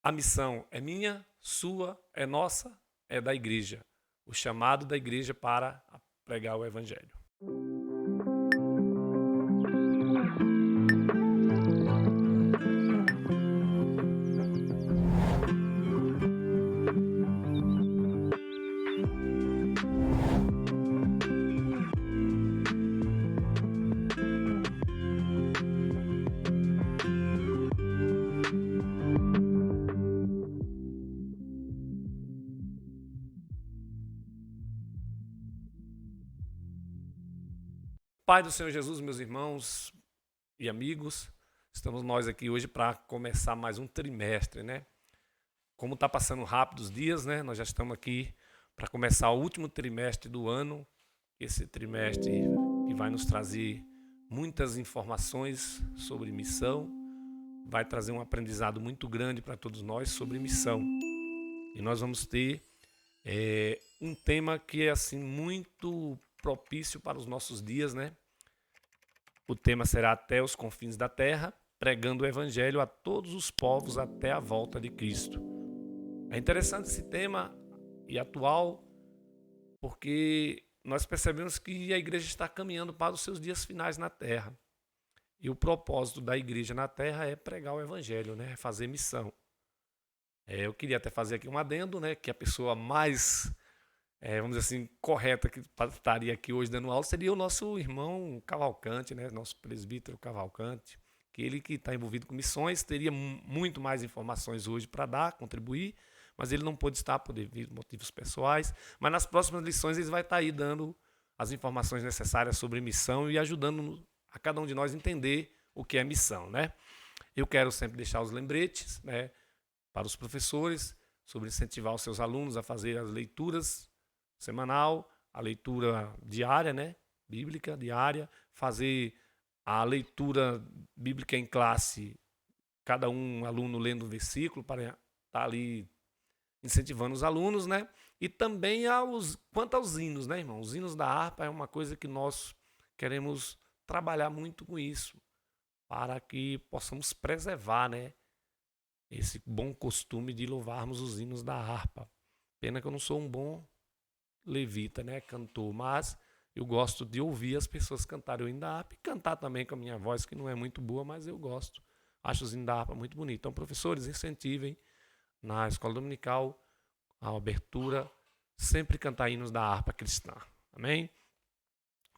A missão é minha, sua, é nossa, é da igreja. O chamado da igreja para pregar o evangelho. Pai do Senhor Jesus, meus irmãos e amigos, estamos nós aqui hoje para começar mais um trimestre, né? Como está passando rápido os dias, né? Nós já estamos aqui para começar o último trimestre do ano, esse trimestre que vai nos trazer muitas informações sobre missão, vai trazer um aprendizado muito grande para todos nós sobre missão. E nós vamos ter um tema que é assim muito propício para os nossos dias, né? O tema será Até os Confins da Terra, pregando o Evangelho a todos os povos até a volta de Cristo. É interessante esse tema e atual, porque nós percebemos que a igreja está caminhando para os seus dias finais na Terra. E o propósito da igreja na Terra é pregar o Evangelho, né? É fazer missão. Eu queria até fazer aqui um adendo, né? Que a pessoa mais vamos dizer assim, correta que estaria aqui hoje dando aula seria o nosso irmão Cavalcante, né? Nosso presbítero Cavalcante, que ele que está envolvido com missões, teria muito mais informações hoje para dar, contribuir, mas ele não pôde estar por devido motivos pessoais. Mas nas próximas lições ele vai estar aí dando as informações necessárias sobre missão e ajudando a cada um de nós entender o que é missão, né? Eu quero sempre deixar os lembretes, né, para os professores sobre incentivar os seus alunos a fazer as leituras semanal, a leitura diária, né, bíblica diária, fazer a leitura bíblica em classe, cada aluno lendo um versículo para estar ali incentivando os alunos, né? E também quanto aos hinos, né, irmão? Os hinos da harpa é uma coisa que nós queremos trabalhar muito com isso, para que possamos preservar, né, esse bom costume de louvarmos os hinos da harpa. Pena que eu não sou um bom levita, né, cantor, mas eu gosto de ouvir as pessoas cantarem o hino da harpa e cantar também com a minha voz, que não é muito boa, mas eu gosto. Acho os hinos da harpa muito bonito. Então, professores, incentivem na escola dominical a abertura, sempre cantar hinos da harpa cristã. Amém?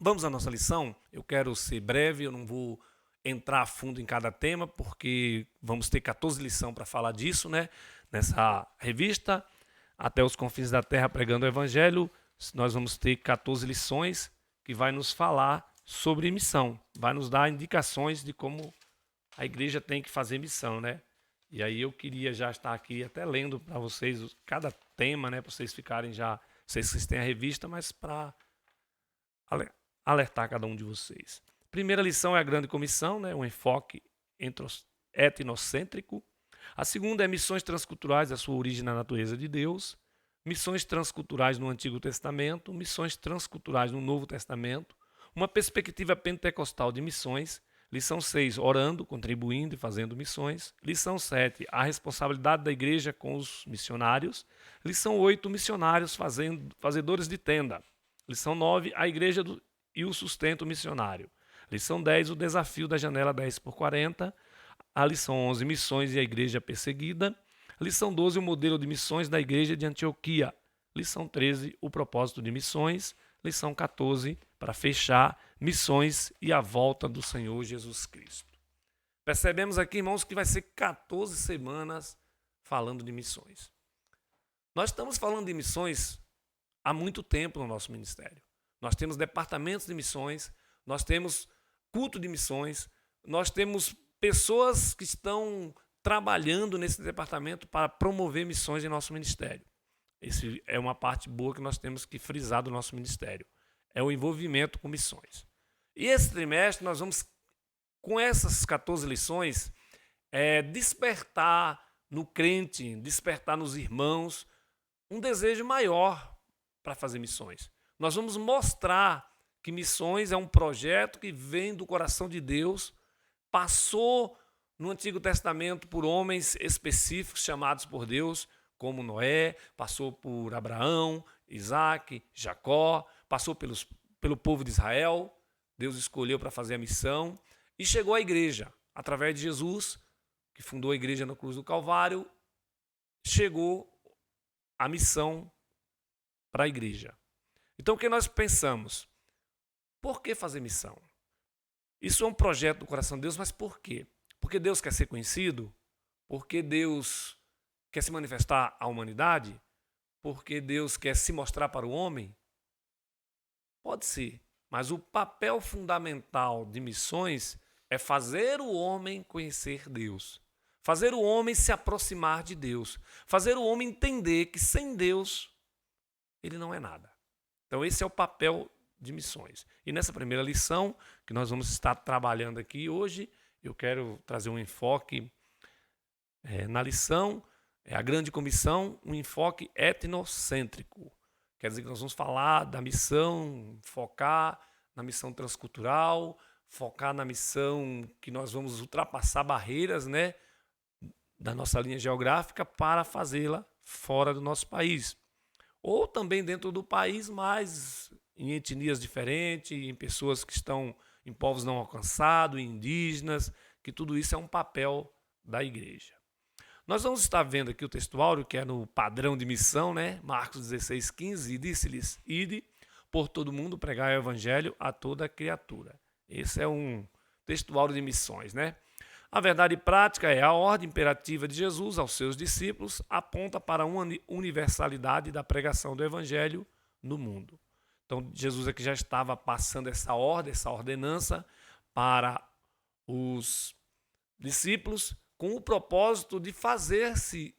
Vamos à nossa lição? Eu quero ser breve, eu não vou entrar a fundo em cada tema, porque vamos ter 14 lições para falar disso, né? Nessa revista, Até os Confins da Terra, pregando o Evangelho, nós vamos ter 14 lições que vai nos falar sobre missão, vai nos dar indicações de como a igreja tem que fazer missão, né? E aí eu queria já estar aqui até lendo para vocês cada tema, né? Para vocês ficarem já, não sei se vocês têm a revista, mas para alertar cada um de vocês. Primeira lição é a grande comissão, né? Um enfoque etnocêntrico. A segunda é missões transculturais, a sua origem na natureza de Deus. Missões transculturais no Antigo Testamento, missões transculturais no Novo Testamento. Uma perspectiva pentecostal de missões. Lição 6, orando, contribuindo e fazendo missões. Lição 7, a responsabilidade da igreja com os missionários. Lição 8, missionários fazedores de tenda. Lição 9, a igreja e o sustento missionário. Lição 10, o desafio da janela 10x40. A lição 11, missões e a igreja perseguida. Lição 12, o modelo de missões da igreja de Antioquia. Lição 13, o propósito de missões. Lição 14, para fechar, missões e a volta do Senhor Jesus Cristo. Percebemos aqui, irmãos, que vai ser 14 semanas falando de missões. Nós estamos falando de missões há muito tempo no nosso ministério. Nós temos departamentos de missões, nós temos culto de missões, nós temos pessoas que estão trabalhando nesse departamento para promover missões em nosso ministério. Essa é uma parte boa que nós temos que frisar do nosso ministério. É o envolvimento com missões. E esse trimestre nós vamos, com essas 14 lições, despertar no crente, despertar nos irmãos um desejo maior para fazer missões. Nós vamos mostrar que missões é um projeto que vem do coração de Deus, passou no Antigo Testamento por homens específicos chamados por Deus, como Noé, passou por Abraão, Isaac, Jacó, passou pelo povo de Israel, Deus escolheu para fazer a missão, e chegou à igreja, através de Jesus, que fundou a igreja na cruz do Calvário, chegou a missão para a igreja. Então o que nós pensamos? Por que fazer missão? Isso é um projeto do coração de Deus, mas por quê? Porque Deus quer ser conhecido? Porque Deus quer se manifestar à humanidade? Porque Deus quer se mostrar para o homem? Pode ser, mas o papel fundamental de missões é fazer o homem conhecer Deus, fazer o homem se aproximar de Deus, fazer o homem entender que sem Deus ele não é nada. Então esse é o papel de missões. E nessa primeira lição que nós vamos estar trabalhando aqui hoje, eu quero trazer um enfoque na lição, a grande comissão, um enfoque etnocêntrico. Quer dizer que nós vamos falar da missão, focar na missão transcultural, focar na missão que nós vamos ultrapassar barreiras, né, da nossa linha geográfica para fazê-la fora do nosso país. Ou também dentro do país, mas em etnias diferentes, em pessoas que estão em povos não alcançados, indígenas, que tudo isso é um papel da igreja. Nós vamos estar vendo aqui o textuário, que é no padrão de missão, né? Marcos 16:15, e disse-lhes, ide por todo mundo pregar o evangelho a toda criatura. Esse é um textuário de missões, né? A verdade prática é a ordem imperativa de Jesus aos seus discípulos, aponta para uma universalidade da pregação do evangelho no mundo. Então, Jesus aqui já estava passando essa ordem, essa ordenança para os discípulos, com o propósito de fazer-se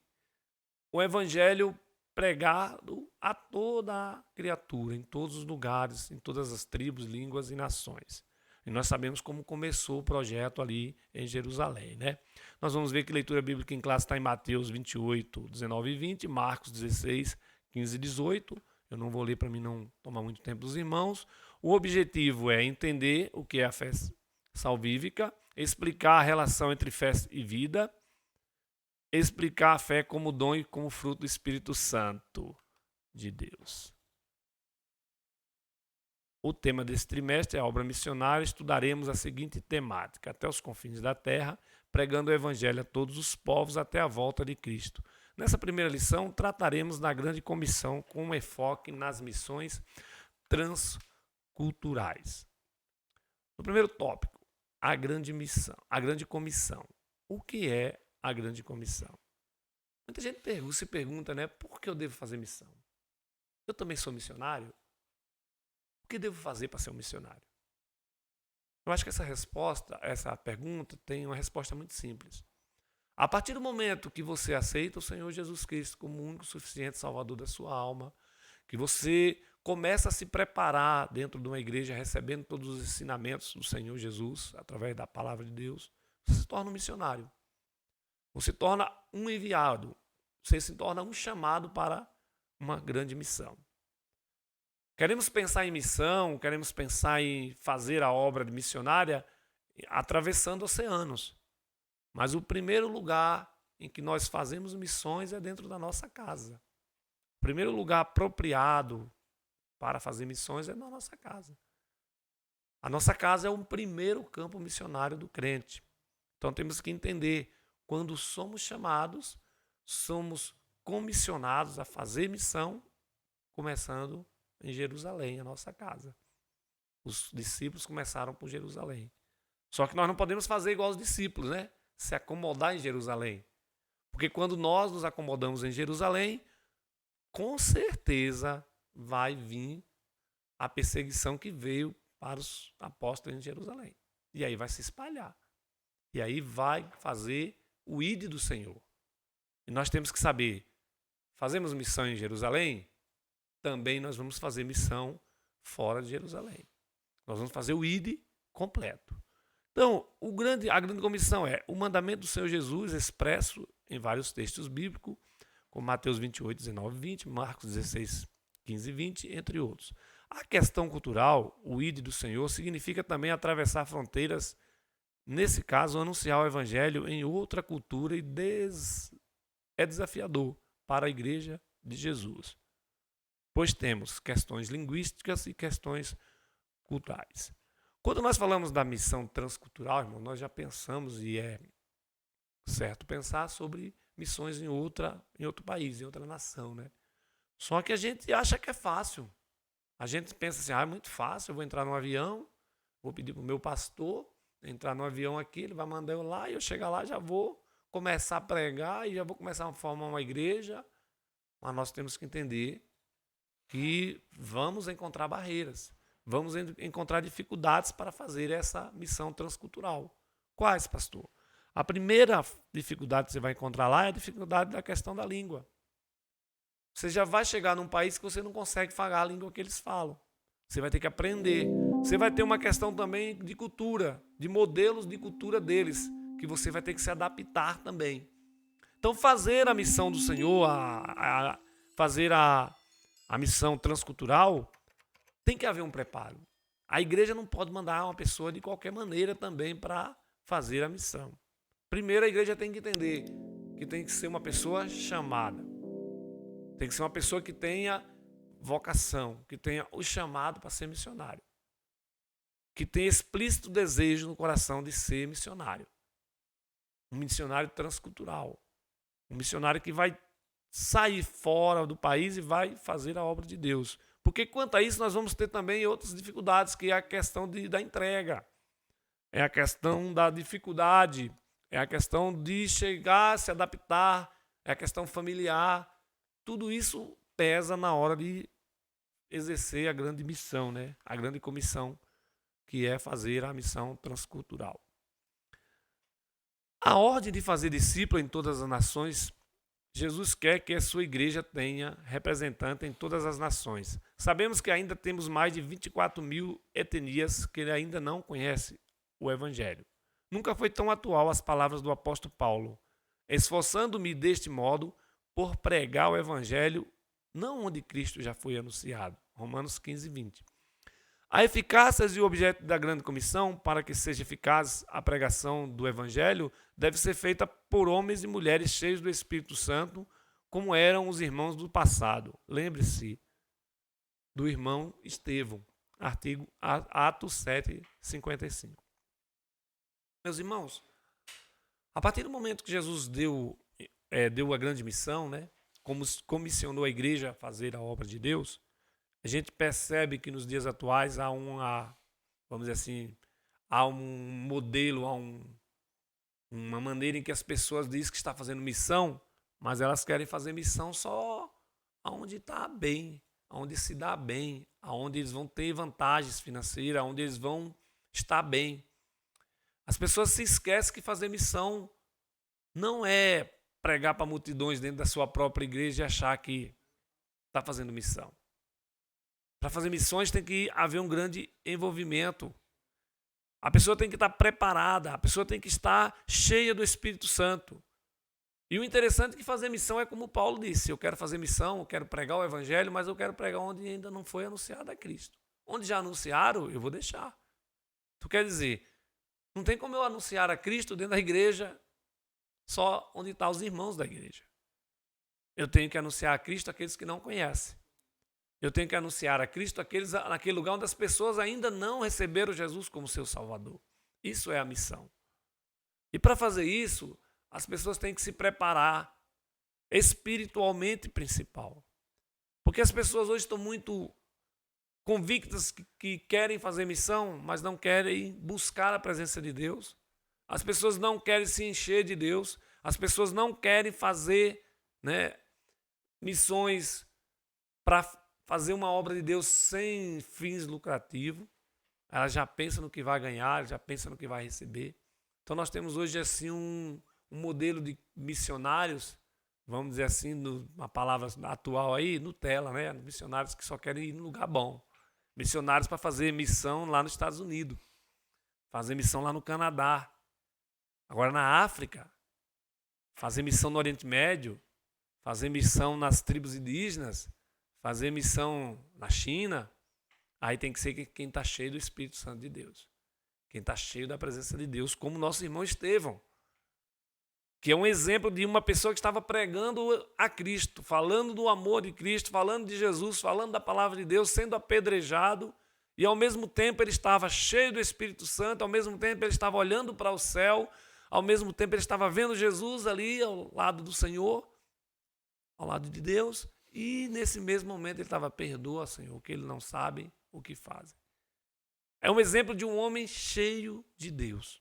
o evangelho pregado a toda a criatura, em todos os lugares, em todas as tribos, línguas e nações. E nós sabemos como começou o projeto ali em Jerusalém, né? Nós vamos ver que leitura bíblica em classe está em Mateus 28, 19 e 20, Marcos 16, 15 e 18. Eu não vou ler para mim não tomar muito tempo dos irmãos. O objetivo é entender o que é a fé salvífica, explicar a relação entre fé e vida, explicar a fé como dom e como fruto do Espírito Santo de Deus. O tema desse trimestre é a obra missionária. Estudaremos a seguinte temática: até os confins da terra, pregando o evangelho a todos os povos até a volta de Cristo. Nessa primeira lição, trataremos da grande comissão com um enfoque nas missões transculturais. No primeiro tópico, a grande missão, a grande comissão. O que é a grande comissão? Muita gente se pergunta, né, por que eu devo fazer missão? Eu também sou missionário? O que devo fazer para ser um missionário? Eu acho que essa pergunta tem uma resposta muito simples. A partir do momento que você aceita o Senhor Jesus Cristo como o único suficiente salvador da sua alma, que você começa a se preparar dentro de uma igreja, recebendo todos os ensinamentos do Senhor Jesus, através da palavra de Deus, você se torna um missionário. Você se torna um enviado. Você se torna um chamado para uma grande missão. Queremos pensar em missão, queremos pensar em fazer a obra de missionária atravessando oceanos. Mas o primeiro lugar em que nós fazemos missões é dentro da nossa casa. O primeiro lugar apropriado para fazer missões é na nossa casa. A nossa casa é o primeiro campo missionário do crente. Então temos que entender, quando somos chamados, somos comissionados a fazer missão, começando em Jerusalém, a nossa casa. Os discípulos começaram por Jerusalém. Só que nós não podemos fazer igual os discípulos, né? Se acomodar em Jerusalém. Porque quando nós nos acomodamos em Jerusalém, com certeza vai vir a perseguição que veio para os apóstolos em Jerusalém. E aí vai se espalhar. E aí vai fazer o ide do Senhor. E nós temos que saber, fazemos missão em Jerusalém? Também nós vamos fazer missão fora de Jerusalém. Nós vamos fazer o ide completo. Então, a grande comissão é o mandamento do Senhor Jesus expresso em vários textos bíblicos, como Mateus 28, 19 e 20, Marcos 16, 15 e 20, entre outros. A questão cultural, o ide do Senhor, significa também atravessar fronteiras nesse caso, anunciar o evangelho em outra cultura é desafiador para a igreja de Jesus, pois temos questões linguísticas e questões culturais. Quando nós falamos da missão transcultural, irmão, nós já pensamos, e é certo pensar sobre missões em outro país, em outra nação, né? Só que a gente acha que é fácil. A gente pensa assim, é muito fácil, eu vou entrar num avião, vou pedir para o meu pastor entrar no avião aqui, ele vai mandar eu lá, e eu chegar lá já vou começar a pregar e já vou começar a formar uma igreja. Mas nós temos que entender que vamos encontrar barreiras, vamos encontrar dificuldades para fazer essa missão transcultural. Quais, pastor? A primeira dificuldade que você vai encontrar lá é a dificuldade da questão da língua. Você já vai chegar num país que você não consegue falar a língua que eles falam. Você vai ter que aprender. Você vai ter uma questão também de cultura, de modelos de cultura deles, que você vai ter que se adaptar também. Então, fazer a missão do Senhor, fazer a missão transcultural, tem que haver um preparo. A igreja não pode mandar uma pessoa de qualquer maneira também para fazer a missão. Primeiro, a igreja tem que entender que tem que ser uma pessoa chamada. Tem que ser uma pessoa que tenha vocação, que tenha o chamado para ser missionário. Que tenha explícito desejo no coração de ser missionário. Um missionário transcultural. Um missionário que vai sair fora do país e vai fazer a obra de Deus. Porque quanto a isso nós vamos ter também outras dificuldades, que é a questão da entrega. É a questão da dificuldade, é a questão de chegar, se adaptar, é a questão familiar. Tudo isso pesa na hora de exercer a grande missão, né? A grande comissão, que é fazer a missão transcultural. A ordem de fazer discípulo em todas as nações, Jesus quer que a sua igreja tenha representante em todas as nações. Sabemos que ainda temos mais de 24 mil etnias que ainda não conhecem o Evangelho. Nunca foi tão atual as palavras do apóstolo Paulo: esforçando-me deste modo por pregar o Evangelho não onde Cristo já foi anunciado. Romanos 15, 20. A eficácia e o objeto da grande comissão, para que seja eficaz a pregação do Evangelho, deve ser feita por homens e mulheres cheios do Espírito Santo, como eram os irmãos do passado. Lembre-se do irmão Estevão, Atos 7, 55. Meus irmãos, a partir do momento que Jesus deu a grande missão, né, como comissionou a igreja a fazer a obra de Deus, a gente percebe que nos dias atuais há vamos dizer assim, há um modelo, uma maneira em que as pessoas dizem que está fazendo missão, mas elas querem fazer missão só aonde está bem, aonde se dá bem, aonde eles vão ter vantagens financeiras, aonde eles vão estar bem. As pessoas se esquecem que fazer missão não é pregar para multidões dentro da sua própria igreja e achar que está fazendo missão. Para fazer missões tem que haver um grande envolvimento. A pessoa tem que estar preparada, a pessoa tem que estar cheia do Espírito Santo. E o interessante é que fazer missão é como Paulo disse: eu quero fazer missão, eu quero pregar o Evangelho, mas eu quero pregar onde ainda não foi anunciado a Cristo. Onde já anunciaram, eu vou deixar. Tu quer dizer, não tem como eu anunciar a Cristo dentro da igreja só onde estão os irmãos da igreja. Eu tenho que anunciar a Cristo àqueles que não conhecem. Eu tenho que anunciar a Cristo naquele lugar onde as pessoas ainda não receberam Jesus como seu Salvador. Isso é a missão. E para fazer isso, as pessoas têm que se preparar espiritualmente principal. Porque as pessoas hoje estão muito convictas que querem fazer missão, mas não querem buscar a presença de Deus. As pessoas não querem se encher de Deus. As pessoas não querem fazer, missões para fazer uma obra de Deus sem fins lucrativos. Ela já pensa no que vai ganhar, já pensa no que vai receber. Então nós temos hoje assim um modelo de missionários, vamos dizer assim, uma palavra atual aí, Nutella, né? Missionários que só querem ir num lugar bom. Missionários para fazer missão lá nos Estados Unidos, fazer missão lá no Canadá. Agora na África, fazer missão no Oriente Médio, fazer missão nas tribos indígenas, fazer missão na China, aí tem que ser quem está cheio do Espírito Santo de Deus. Quem está cheio da presença de Deus, como nosso irmão Estevão, que é um exemplo de uma pessoa que estava pregando a Cristo, falando do amor de Cristo, falando de Jesus, falando da palavra de Deus, sendo apedrejado, e ao mesmo tempo ele estava cheio do Espírito Santo, ao mesmo tempo ele estava olhando para o céu, ao mesmo tempo ele estava vendo Jesus ali ao lado do Senhor, ao lado de Deus, e nesse mesmo momento ele estava: perdoa, Senhor, que eles não sabem o que fazem. É um exemplo de um homem cheio de Deus.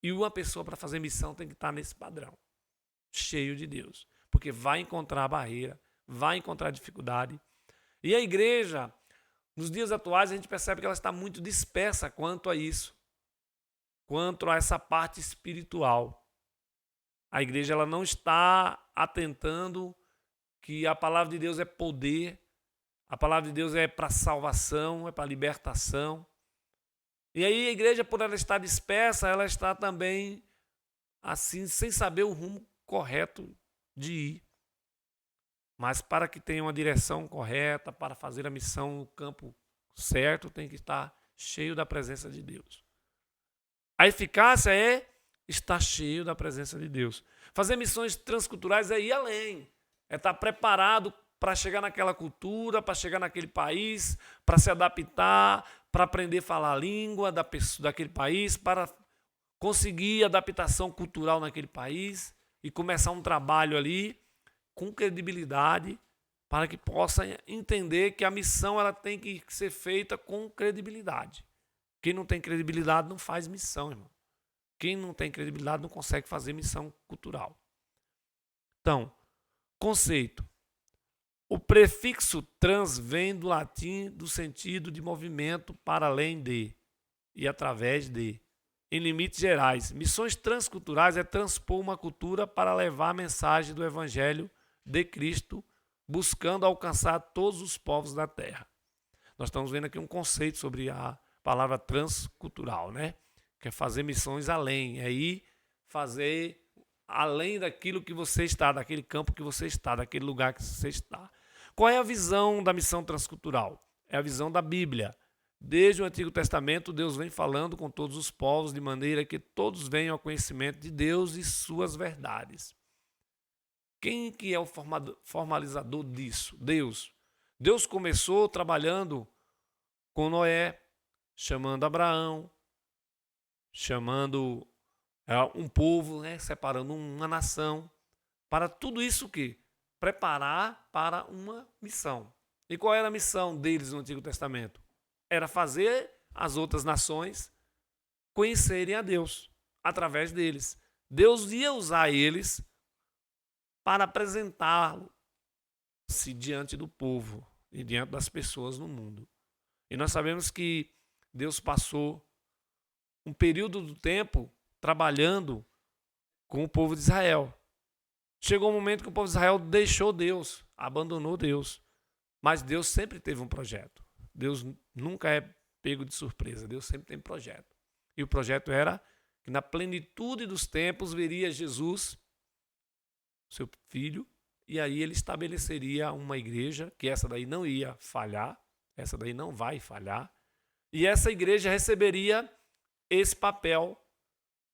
E uma pessoa, para fazer missão, tem que estar nesse padrão, cheio de Deus, porque vai encontrar barreira, vai encontrar dificuldade. E a igreja, nos dias atuais, a gente percebe que ela está muito dispersa quanto a isso, quanto a essa parte espiritual. A igreja, ela não está atentando que a palavra de Deus é poder, a palavra de Deus é para salvação, é para libertação. E aí a igreja, por ela estar dispersa, ela está também assim, sem saber o rumo correto de ir. Mas para que tenha uma direção correta, para fazer a missão no campo certo, tem que estar cheio da presença de Deus. A eficácia é estar cheio da presença de Deus. Fazer missões transculturais é ir além, é estar preparado para chegar naquela cultura, para chegar naquele país, para se adaptar, para aprender a falar a língua daquele país, para conseguir adaptação cultural naquele país e começar um trabalho ali com credibilidade, para que possa entender que a missão ela tem que ser feita com credibilidade. Quem não tem credibilidade não faz missão, irmão. Quem não tem credibilidade não consegue fazer missão cultural. Então, conceito. O prefixo trans vem do latim do sentido de movimento para além de e através de. Em limites gerais, missões transculturais é transpor uma cultura para levar a mensagem do Evangelho de Cristo, buscando alcançar todos os povos da terra. Nós estamos vendo aqui um conceito sobre a palavra transcultural, né? Que é fazer missões além, é ir fazer além daquilo que você está, daquele campo que você está, daquele lugar que você está. Qual é a visão da missão transcultural? É a visão da Bíblia. Desde o Antigo Testamento, Deus vem falando com todos os povos de maneira que todos venham ao conhecimento de Deus e suas verdades. Quem que é o formalizador disso? Deus. Deus começou trabalhando com Noé, chamando Abraão, chamando um povo, né, separando uma nação, para tudo isso que preparar para uma missão. E qual era a missão deles no Antigo Testamento? Era fazer as outras nações conhecerem a Deus através deles. Deus ia usar eles para apresentá-lo-se diante do povo e diante das pessoas no mundo. E nós sabemos que Deus passou um período do tempo trabalhando com o povo de Israel. Chegou um momento que o povo de Israel deixou Deus, abandonou Deus. Mas Deus sempre teve um projeto. Deus nunca é pego de surpresa. Deus sempre tem projeto. E o projeto era que na plenitude dos tempos viria Jesus, seu filho, e aí ele estabeleceria uma igreja, que essa daí não ia falhar, essa daí não vai falhar, e essa igreja receberia esse papel,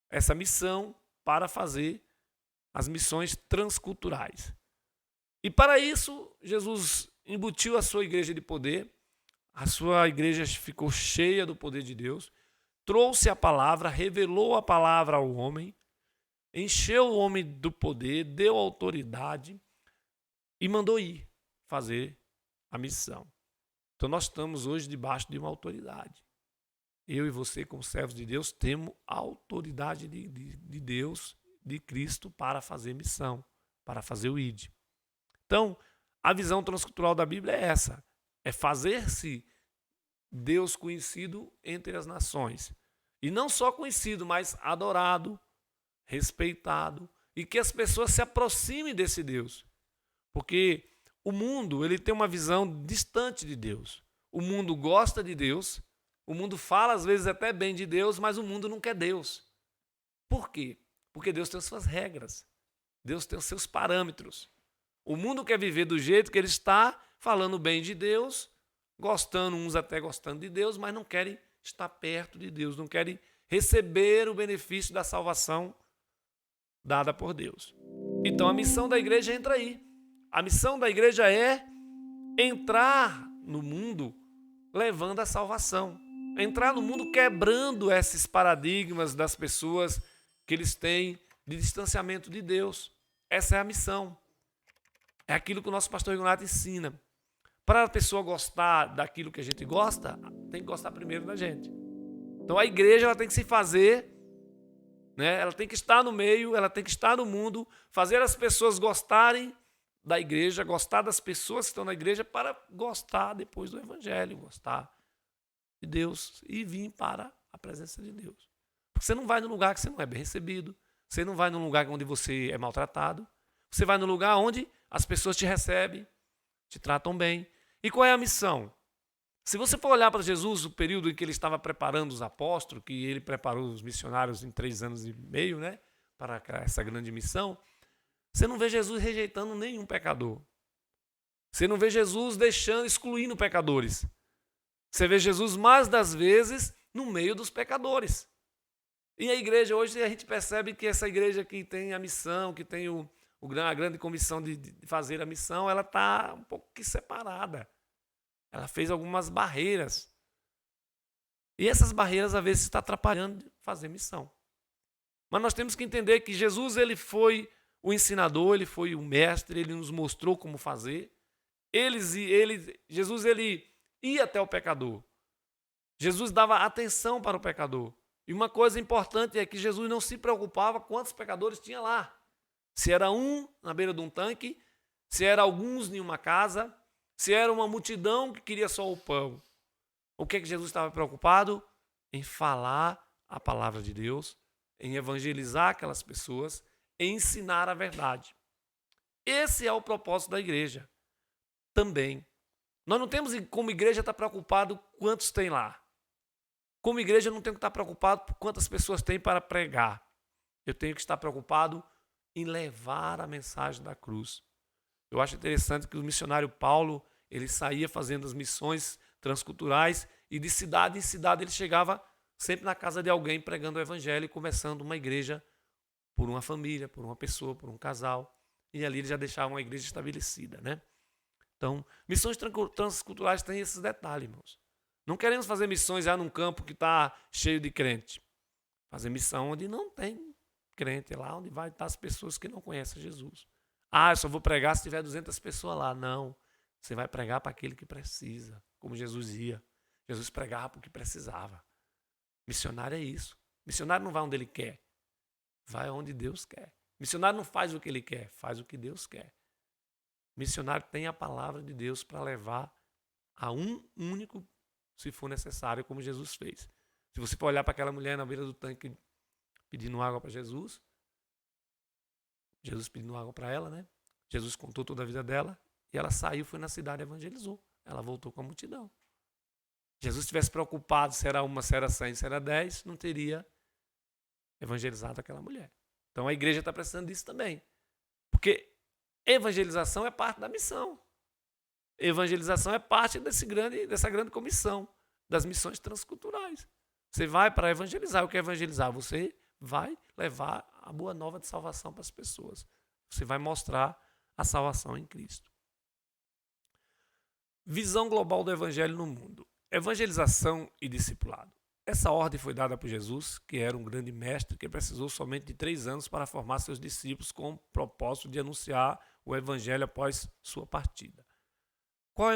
essa missão para fazer as missões transculturais. E para isso, Jesus embutiu a sua igreja de poder, a sua igreja ficou cheia do poder de Deus, trouxe a palavra, revelou a palavra ao homem, encheu o homem do poder, deu autoridade e mandou ir fazer a missão. Então nós estamos hoje debaixo de uma autoridade. Eu e você, como servos de Deus, temos a autoridade de Deus, de Cristo, para fazer missão, para fazer o ID. Então, a visão transcultural da Bíblia é essa, é fazer-se Deus conhecido entre as nações. E não só conhecido, mas adorado, respeitado, e que as pessoas se aproximem desse Deus. Porque o mundo, ele tem uma visão distante de Deus. O mundo gosta de Deus, o mundo fala às vezes até bem de Deus, mas o mundo não quer Deus. Por quê? Porque Deus tem as suas regras, Deus tem os seus parâmetros. O mundo quer viver do jeito que ele está, falando bem de Deus, gostando, uns até gostando de Deus, mas não querem estar perto de Deus, não querem receber o benefício da salvação dada por Deus. Então a missão da igreja entra aí. A missão da igreja é entrar no mundo levando a salvação. Entrar no mundo quebrando esses paradigmas das pessoas que eles têm de distanciamento de Deus. Essa é a missão. É aquilo que o nosso pastor Ignato ensina. Para a pessoa gostar daquilo que a gente gosta, tem que gostar primeiro da gente. Então a igreja ela tem que se fazer, né? Ela tem que estar no meio, ela tem que estar no mundo, fazer as pessoas gostarem da igreja, gostar das pessoas que estão na igreja para gostar depois do evangelho, gostar de Deus e vir para a presença de Deus. Porque você não vai num lugar que você não é bem recebido, você não vai num lugar onde você é maltratado, você vai num lugar onde as pessoas te recebem, te tratam bem. E qual é a missão? Se você for olhar para Jesus, o período em que ele estava preparando os apóstolos, que ele preparou os missionários em 3 anos e meio, né, para essa grande missão, você não vê Jesus rejeitando nenhum pecador. Você não vê Jesus excluindo pecadores. Você vê Jesus, mais das vezes, no meio dos pecadores. E a igreja, hoje, a gente percebe que essa igreja que tem a missão, que tem a grande comissão de fazer a missão, ela está um pouco que separada. Ela fez algumas barreiras. E essas barreiras, às vezes, estão atrapalhando de fazer missão. Mas nós temos que entender que Jesus ele foi o ensinador, ele foi o mestre, ele nos mostrou como fazer. Jesus ele ia até o pecador. Jesus dava atenção para o pecador. E uma coisa importante é que Jesus não se preocupava quantos pecadores tinha lá. Se era um na beira de um tanque, se era alguns em uma casa, se era uma multidão que queria só o pão. O que é que Jesus estava preocupado? Em falar a palavra de Deus, em evangelizar aquelas pessoas, em ensinar a verdade. Esse é o propósito da igreja. Também. Nós não temos como igreja estar preocupado quantos tem lá. Como igreja eu não tenho que estar preocupado por quantas pessoas tem para pregar. Eu tenho que estar preocupado em levar a mensagem da cruz. Eu acho interessante que o missionário Paulo, ele saía fazendo as missões transculturais e de cidade em cidade ele chegava sempre na casa de alguém pregando o evangelho e começando uma igreja por uma família, por uma pessoa, por um casal. E ali ele já deixava uma igreja estabelecida, né? Então, missões transculturais têm esses detalhes, irmãos. Não queremos fazer missões já num campo que está cheio de crente. Fazer missão onde não tem crente, lá onde vai estar as pessoas que não conhecem Jesus. Ah, eu só vou pregar se tiver 200 pessoas lá. Não, você vai pregar para aquele que precisa, como Jesus ia. Jesus pregava para o que precisava. Missionário é isso. Missionário não vai onde ele quer, vai onde Deus quer. Missionário não faz o que ele quer, faz o que Deus quer. Missionário tem a palavra de Deus para levar a um único, se for necessário, como Jesus fez. Se você for olhar para aquela mulher na beira do tanque pedindo água para Jesus pedindo água para ela, né? Jesus contou toda a vida dela e ela saiu, foi na cidade e evangelizou. Ela voltou com a multidão. Jesus estivesse preocupado se era uma, se era 100, se era 10, não teria evangelizado aquela mulher. Então a igreja está precisando disso também. Porque evangelização é parte da missão. Evangelização é parte dessa grande comissão, das missões transculturais. Você vai para evangelizar. O que é evangelizar? Você vai levar a boa nova de salvação para as pessoas. Você vai mostrar a salvação em Cristo. Visão global do evangelho no mundo. Evangelização e discipulado. Essa ordem foi dada por Jesus, que era um grande mestre que precisou somente de 3 anos para formar seus discípulos com o propósito de anunciar o evangelho após sua partida. Qual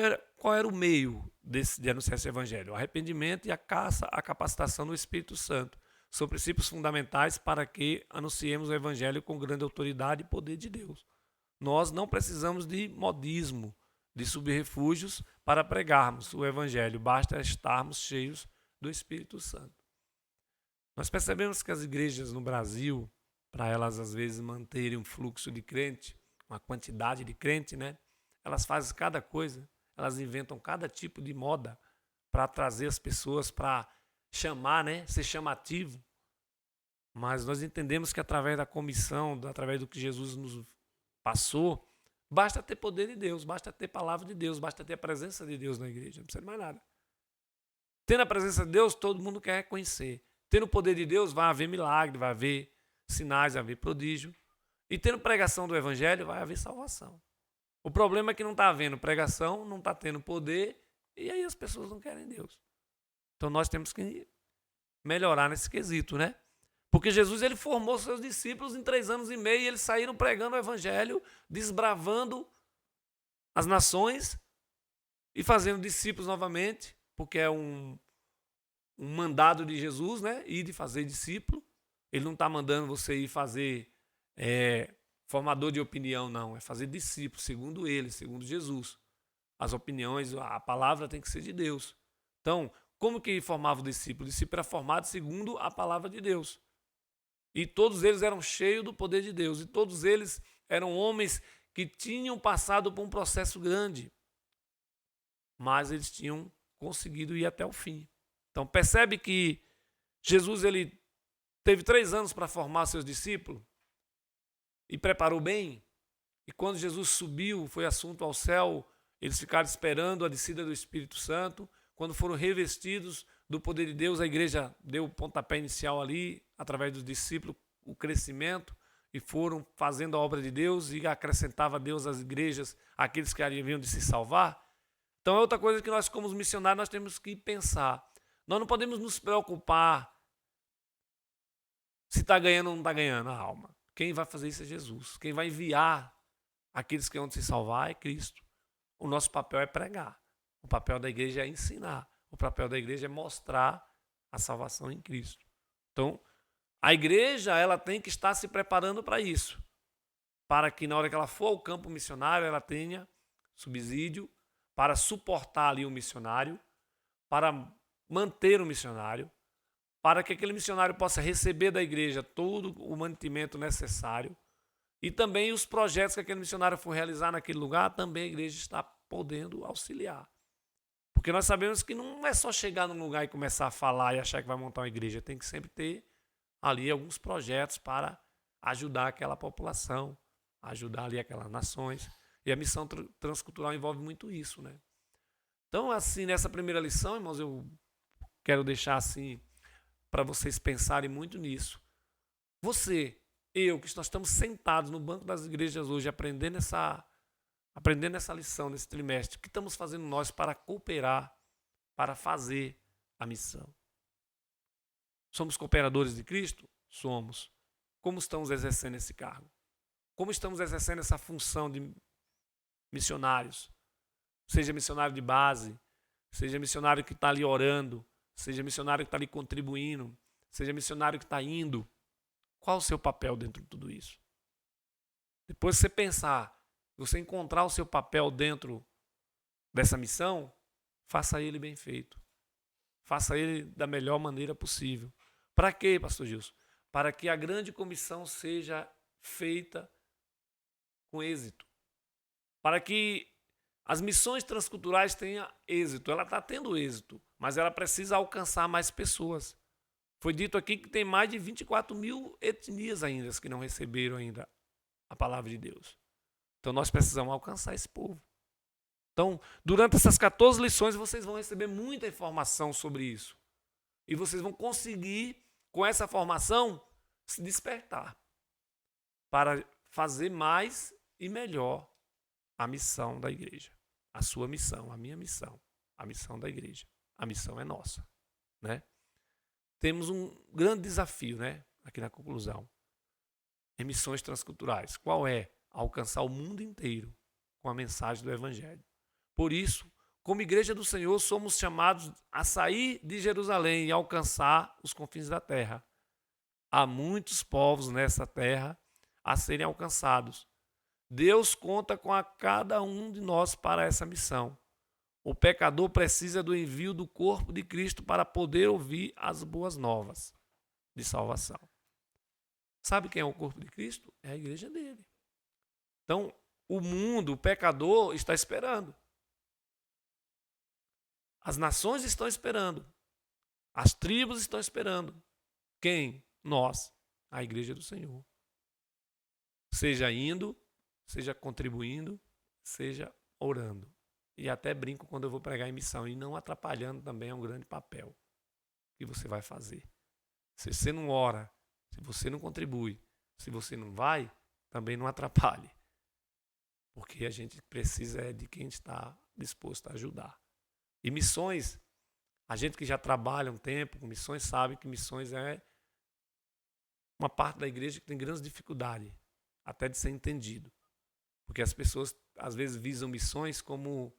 era o meio de anunciar esse evangelho? O arrependimento e a capacitação do Espírito Santo. São princípios fundamentais para que anunciemos o evangelho com grande autoridade e poder de Deus. Nós não precisamos de modismo, de subrefúgios para pregarmos o evangelho. Basta estarmos cheios do Espírito Santo. Nós percebemos que as igrejas no Brasil, para elas às vezes manterem um fluxo de crente, uma quantidade de crente, né? Elas fazem cada coisa, elas inventam cada tipo de moda para trazer as pessoas, para chamar, né? Ser chamativo. Mas nós entendemos que através da comissão, através do que Jesus nos passou, basta ter poder de Deus, basta ter palavra de Deus, basta ter a presença de Deus na igreja, não precisa de mais nada. Tendo a presença de Deus, todo mundo quer conhecer. Tendo o poder de Deus, vai haver milagre, vai haver sinais, vai haver prodígio. E tendo pregação do evangelho, vai haver salvação. O problema é que não está havendo pregação, não está tendo poder, e aí as pessoas não querem Deus. Então nós temos que melhorar nesse quesito, né? Porque Jesus ele formou seus discípulos em 3 anos e meio, e eles saíram pregando o evangelho, desbravando as nações e fazendo discípulos novamente, porque é um mandado de Jesus, né? Ir de fazer discípulo. Ele não está mandando você ir fazer formador de opinião, não. É fazer discípulo, segundo ele, segundo Jesus. As opiniões, a palavra tem que ser de Deus. Então, como que formava o discípulo? O discípulo era formado segundo a palavra de Deus. E todos eles eram cheios do poder de Deus. E todos eles eram homens que tinham passado por um processo grande. Mas eles tinham conseguido ir até o fim. Então, percebe que Jesus ele teve 3 anos para formar seus discípulos e preparou bem. E quando Jesus subiu, foi assunto ao céu, eles ficaram esperando a descida do Espírito Santo. Quando foram revestidos do poder de Deus, a igreja deu o pontapé inicial ali, através dos discípulos, o crescimento, e foram fazendo a obra de Deus e acrescentava Deus às igrejas aqueles que haviam de se salvar. Então é outra coisa que nós, como missionários, nós temos que pensar. Nós não podemos nos preocupar se está ganhando ou não está ganhando a alma. Quem vai fazer isso é Jesus. Quem vai enviar aqueles que vão se salvar é Cristo. O nosso papel é pregar. O papel da igreja é ensinar. O papel da igreja é mostrar a salvação em Cristo. Então, a igreja ela tem que estar se preparando para isso. Para que na hora que ela for ao campo missionário, ela tenha subsídio para suportar ali o missionário, para manter o missionário, para que aquele missionário possa receber da igreja todo o mantimento necessário e também os projetos que aquele missionário for realizar naquele lugar, também a igreja está podendo auxiliar. Porque nós sabemos que não é só chegar num lugar e começar a falar e achar que vai montar uma igreja, tem que sempre ter ali alguns projetos para ajudar aquela população, ajudar ali aquelas nações. E a missão transcultural envolve muito isso, né? Então, assim, nessa primeira lição, irmãos, eu quero deixar assim para vocês pensarem muito nisso. Você, eu, que nós estamos sentados no banco das igrejas hoje, aprendendo essa lição nesse trimestre, o que estamos fazendo nós para cooperar, para fazer a missão? Somos cooperadores de Cristo? Somos. Como estamos exercendo esse cargo? Como estamos exercendo essa função de missionários? Seja missionário de base, seja missionário que está ali orando, seja missionário que está ali contribuindo, seja missionário que está indo. Qual o seu papel dentro de tudo isso? Depois você pensar, você encontrar o seu papel dentro dessa missão, faça ele bem feito. Faça ele da melhor maneira possível. Para quê, pastor Gilson? Para que a grande comissão seja feita com êxito. Para que as missões transculturais tenham êxito. Ela está tendo êxito, mas ela precisa alcançar mais pessoas. Foi dito aqui que tem mais de 24 mil etnias ainda que não receberam ainda a palavra de Deus. Então nós precisamos alcançar esse povo. Então, durante essas 14 lições, vocês vão receber muita informação sobre isso. E vocês vão conseguir, com essa formação, se despertar para fazer mais e melhor a missão da igreja. A sua missão, a minha missão, a missão da igreja. A missão é nossa, né? Temos um grande desafio, né? Aqui na conclusão. Em missões transculturais. Qual é? Alcançar o mundo inteiro com a mensagem do Evangelho. Por isso, como igreja do Senhor, somos chamados a sair de Jerusalém e alcançar os confins da terra. Há muitos povos nessa terra a serem alcançados. Deus conta com a cada um de nós para essa missão. O pecador precisa do envio do corpo de Cristo para poder ouvir as boas novas de salvação. Sabe quem é o corpo de Cristo? É a igreja dele. Então, o mundo, o pecador, está esperando. As nações estão esperando. As tribos estão esperando. Quem? Nós, a igreja do Senhor. Seja indo, seja contribuindo, seja orando. E até brinco quando eu vou pregar em missão. E não atrapalhando também é um grande papel que você vai fazer. Se você não ora, se você não contribui, se você não vai, também não atrapalhe. Porque a gente precisa de quem está disposto a ajudar. E missões, a gente que já trabalha um tempo com missões sabe que missões é uma parte da igreja que tem grandes dificuldades, até de ser entendido. Porque as pessoas às vezes visam missões como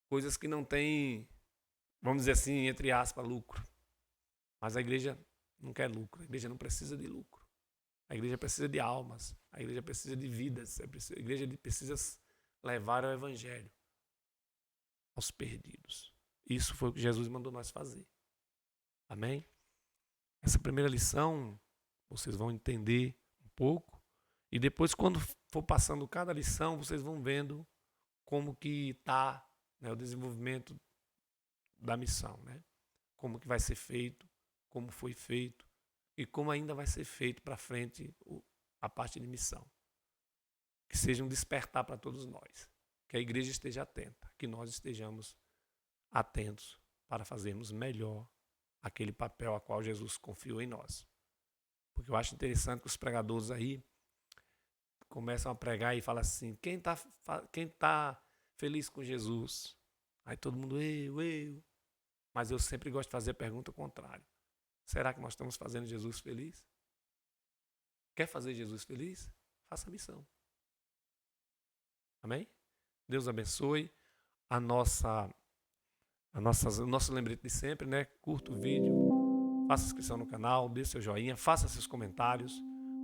coisas que não têm, vamos dizer assim, entre aspas, lucro. Mas a igreja não quer lucro, a igreja não precisa de lucro. A igreja precisa de almas, a igreja precisa de vidas, a igreja precisa levar o evangelho aos perdidos. Isso foi o que Jesus mandou nós fazer. Amém? Essa primeira lição, vocês vão entender um pouco. E depois, quando for passando cada lição, vocês vão vendo como que está, né, o desenvolvimento da missão. Né? Como que vai ser feito, como foi feito e como ainda vai ser feito para frente a parte de missão. Que seja um despertar para todos nós. Que a igreja esteja atenta, que nós estejamos atentos para fazermos melhor aquele papel a qual Jesus confiou em nós. Porque eu acho interessante que os pregadores aí começam a pregar e falam assim, quem tá feliz com Jesus? Aí todo mundo, eu. Mas eu sempre gosto de fazer a pergunta contrária. Será que nós estamos fazendo Jesus feliz? Quer fazer Jesus feliz? Faça a missão. Amém? Deus abençoe o nosso lembrete de sempre, né? Curta o vídeo, faça inscrição no canal, dê seu joinha, faça seus comentários,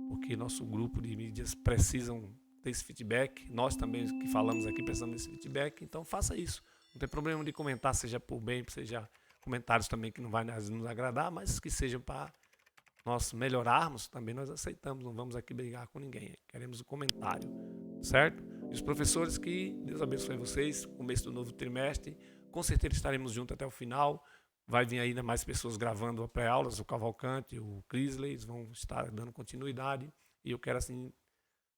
porque nosso grupo de mídias precisam ter esse feedback. Nós também que falamos aqui precisamos desse feedback, então faça isso. Não tem problema de comentar, seja por bem, seja comentários também que não vai nos agradar, mas que sejam para nós melhorarmos, também nós aceitamos, não vamos aqui brigar com ninguém, queremos o comentário, certo? E os professores, que Deus abençoe vocês, começo do novo trimestre, com certeza estaremos juntos até o final, vai vir ainda mais pessoas gravando pré-aulas, o Cavalcante, o Crisley, eles vão estar dando continuidade, e eu quero assim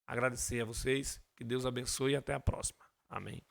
agradecer a vocês, que Deus abençoe e até a próxima. Amém.